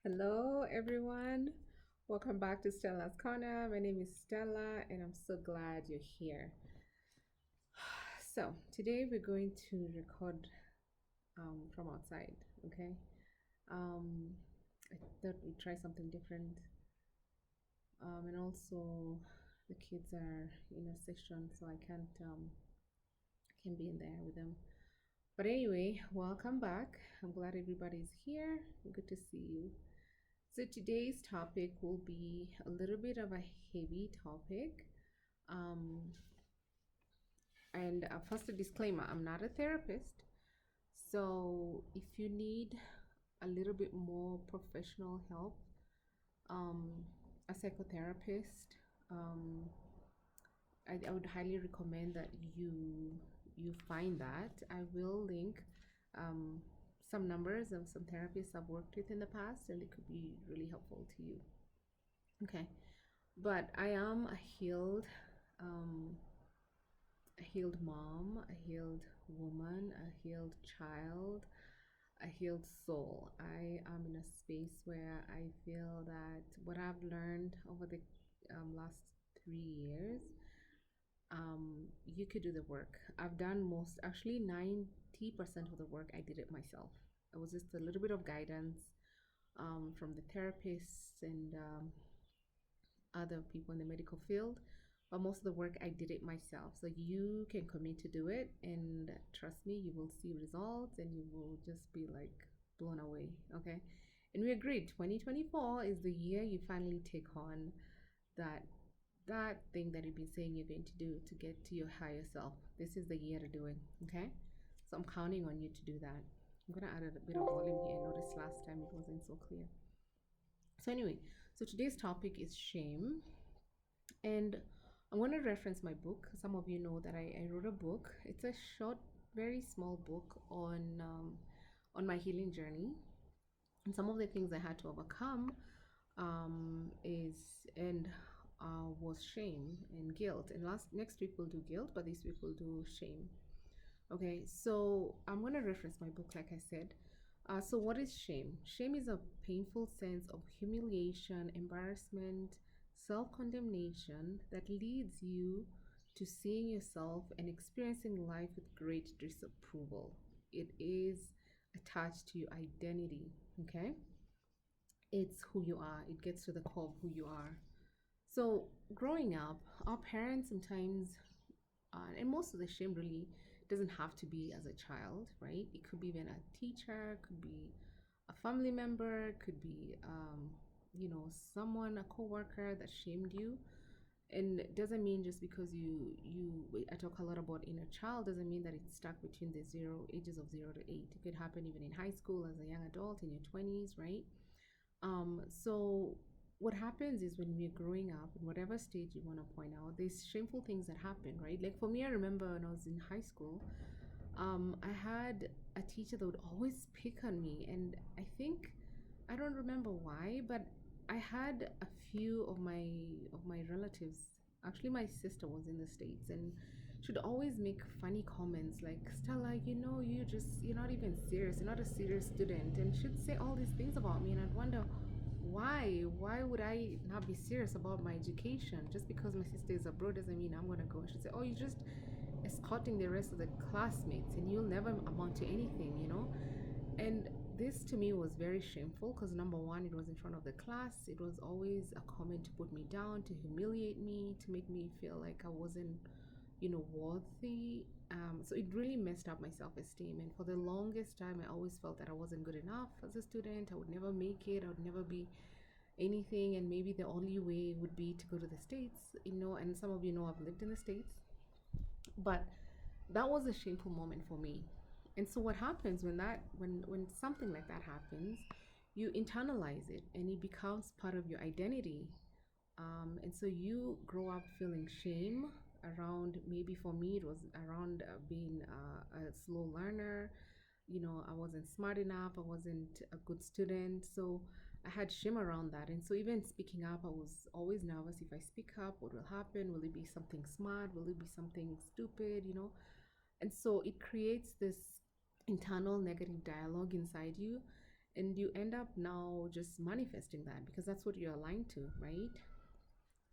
Hello, everyone. Welcome back to Stella's Corner. My name is Stella, and I'm so glad you're here. So, today we're going to record from outside, okay? Um, I thought we'd try something different. And also, the kids are in a section, so I can't be in there with them. But anyway, welcome back. I'm glad everybody's here. Good to see you. So today's topic will be a little bit of a heavy topic. Um, and first, a disclaimer: I'm not a therapist, so if you need a little bit more professional help, a psychotherapist, um, I would highly recommend that you find that. I will link some numbers of some therapists I've worked with in the past, and it could be really helpful to you. Okay, but I am um, a healed mom, a healed woman, a healed child, a healed soul. I am in a space where I feel that what I've learned over the last 3 years, you could do the work. I've done most, actually 90% of the work, I did it myself. It was just a little bit of guidance from the therapists and other people in the medical field, but most of the work I did it myself. So you can commit to do it, and trust me, you will see results and you will just be like blown away. Okay, and we agreed 2024 is the year you finally take on that thing that you've been saying you're going to do to get to your higher self. This is the year to do it. Okay, so I'm counting on you to do that. I'm gonna add a bit of volume here. I noticed last time it wasn't so clear. So anyway, so today's topic is shame, and I'm going to reference my book. Some of you know that I wrote a book. It's a short, very small book on my healing journey, and some of the things I had to overcome is and was shame and guilt. And next week we'll do guilt, but this week we'll do shame. Okay, so I'm going to reference my book, like I said. So, what is shame? Shame is a painful sense of humiliation, embarrassment, self condemnation that leads you to seeing yourself and experiencing life with great disapproval. It is attached to your identity, okay? It's who you are, it gets to the core of who you are. So, growing up, our parents sometimes and most of the shame really doesn't have to be as a child, right? It could be even a teacher, could be a family member, could be someone, a coworker that shamed you. And it doesn't mean just because I talk a lot about inner child, doesn't mean that it's stuck between the ages of 0 to 8. It could happen even in high school, as a young adult, in your 20s, right? So what happens is when we're growing up, in whatever stage you want to point out, there's shameful things that happen, right? Like for me, I remember when I was in high school, I had a teacher that would always pick on me, and I don't remember why, but I had a few of my relatives. Actually, my sister was in the States, and she'd always make funny comments like, Stella, you're not even serious. You're not a serious student. And she'd say all these things about me, and I'd wonder, why? Why would I not be serious about my education? Just because my sister is abroad doesn't mean I'm going to go. And she'd say, oh, you're just escorting the rest of the classmates, and you'll never amount to anything. And this to me was very shameful because number one, it was in front of the class. It was always a comment to put me down, to humiliate me, to make me feel like I wasn't, worthy. So it really messed up my self-esteem. And for the longest time, I always felt that I wasn't good enough as a student. I would never make it. I would never be anything. And maybe the only way would be to go to the States, and some of you know I've lived in the States. But that was a shameful moment for me. And so what happens when something like that happens, you internalize it and it becomes part of your identity. And so you grow up feeling shame around, maybe for me it was around being a slow learner. I wasn't smart enough, I wasn't a good student, so I had shame around that. And so even speaking up, I was always nervous. If I speak up, what will happen? Will it be something smart? Will it be something stupid? And so it creates this internal negative dialogue inside you. and you end up now just manifesting that because that's what you're aligned to, right?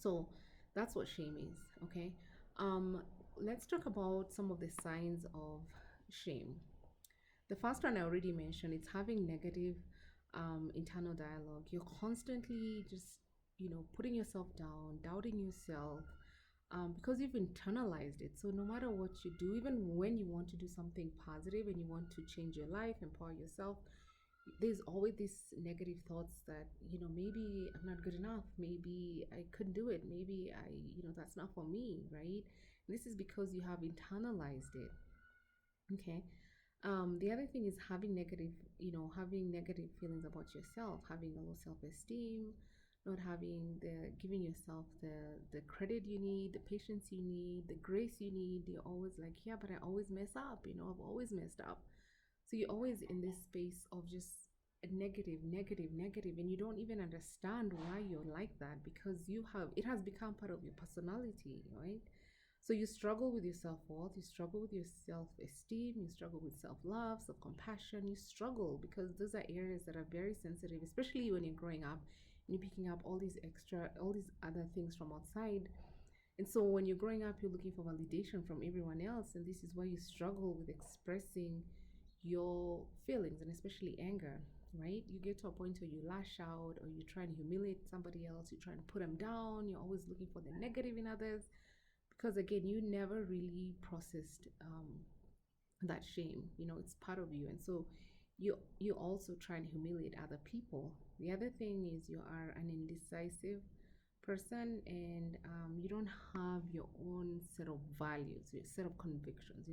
So that's what shame is. Okay. um let's talk about some of the signs of shame. The first one I already mentioned, it's having negative internal dialogue. You're constantly just, putting yourself down, doubting yourself, because you've internalized it. So no matter what you do, even when you want to do something positive and you want to change your life, empower yourself, there's always these negative thoughts that, maybe I'm not good enough, maybe I couldn't do it, maybe that's not for me, right? This is because you have internalized it. Okay. The other thing is having negative feelings about yourself, having a low self-esteem, not having the giving yourself the credit you need, the patience you need, the grace you need. You're always like, yeah, but I always mess up, I've always messed up. So you're always in this space of just a negative, negative, negative, and you don't even understand why you're like that because it has become part of your personality, right? So you struggle with your self worth, you struggle with your self esteem, you struggle with self love, self compassion. You struggle because those are areas that are very sensitive, especially when you're growing up and you're picking up all these other things from outside. And so when you're growing up, you're looking for validation from everyone else. And this is why you struggle with expressing your feelings and especially anger, right? You get to a point where you lash out or you try and humiliate somebody else, you try and put them down, you're always looking for the negative in others because again you never really processed that shame. It's part of you, and so you also try and humiliate other people. The other thing is you are an indecisive person, and you don't have your own set of values, your set of convictions.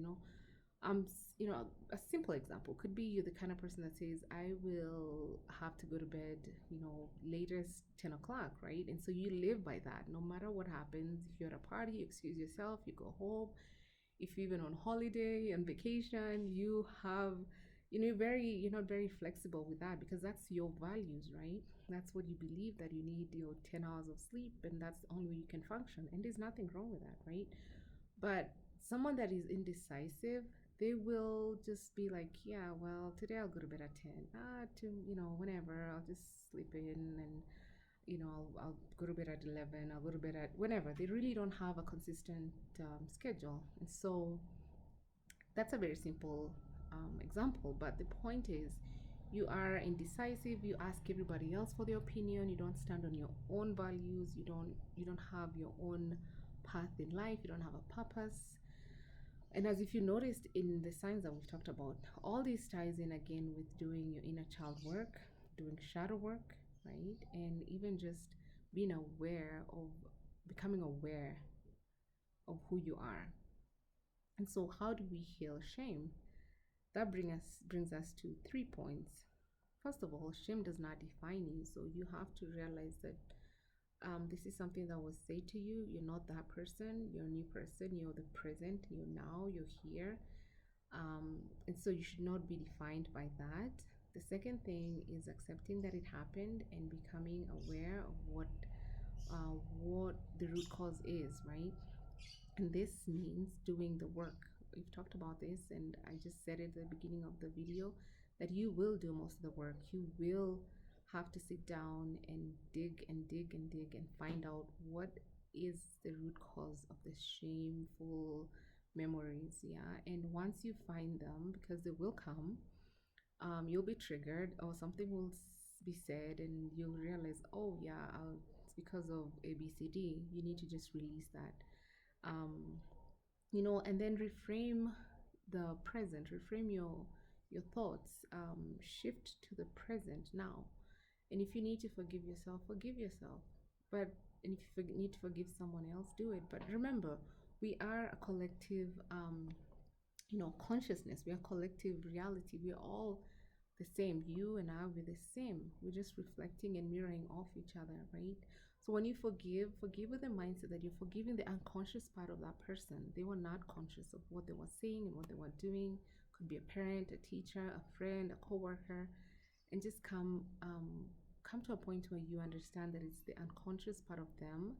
A simple example could be you're the kind of person that says, I will have to go to bed, latest 10 o'clock, right? And so you live by that. No matter what happens, if you're at a party, you excuse yourself, you go home. If you're even on holiday, on vacation, you're not very flexible with that because that's your values, right? That's what you believe, that you need your 10 hours of sleep and that's the only way you can function. And there's nothing wrong with that, right? But someone that is indecisive, they will just be like, yeah, well, today I'll go to bed at 10. Whenever, I'll just sleep in and, I'll go to bed at 11. I'll go to bed at whenever. They really don't have a consistent schedule. And so that's a very simple example. But the point is, you are indecisive. You ask everybody else for their opinion. You don't stand on your own values. You don't have your own path in life. You don't have a purpose. And as if you noticed in the signs that we've talked about, all these ties in again with doing your inner child work, doing shadow work, right? And even just being aware of becoming aware of who you are. And so how do we heal shame? That brings us to 3 points. First of all, shame does not define you. So you have to realize that this is something that was said to you. You're not that person. You're a new person. You're the present. You're now. You're here. And so you should not be defined by that. The second thing is accepting that it happened and becoming aware of what the root cause is, right? And this means doing the work. We've talked about this, and I just said it at the beginning of the video that you will do most of the work. You will have to sit down and dig and dig and dig and find out what is the root cause of the shameful memories. Yeah. And once you find them, because they will come, you'll be triggered or something will be said, and you'll realize, oh, yeah, it's because of ABCD. You need to just release that. Um, and then reframe the present, reframe your thoughts, shift to the present now. And if you need to forgive yourself, forgive yourself. But and if you need to forgive someone else, do it. But remember, we are a collective, consciousness. We are collective reality. We're all the same. You and I, we're the same. We're just reflecting and mirroring off each other, right? So when you forgive with the mindset that you're forgiving the unconscious part of that person. They were not conscious of what they were saying and what they were doing. Could be a parent, a teacher, a friend, a coworker, and just come to a point where you understand that it's the unconscious part of them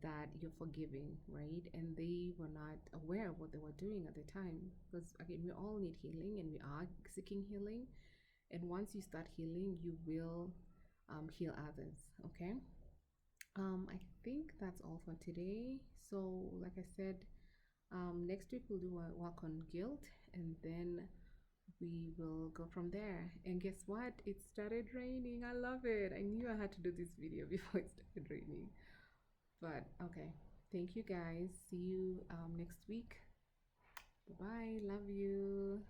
that you're forgiving, right? And they were not aware of what they were doing at the time. Because again, we all need healing and we are seeking healing. And once you start healing, you will heal others. Okay. I think that's all for today. So, like I said, next week we'll do a work on guilt, and then we will go from there. And guess what? It started raining. I love it. I knew I had to do this video before it started raining. But okay. Thank you guys. See you next week. Bye bye. Love you.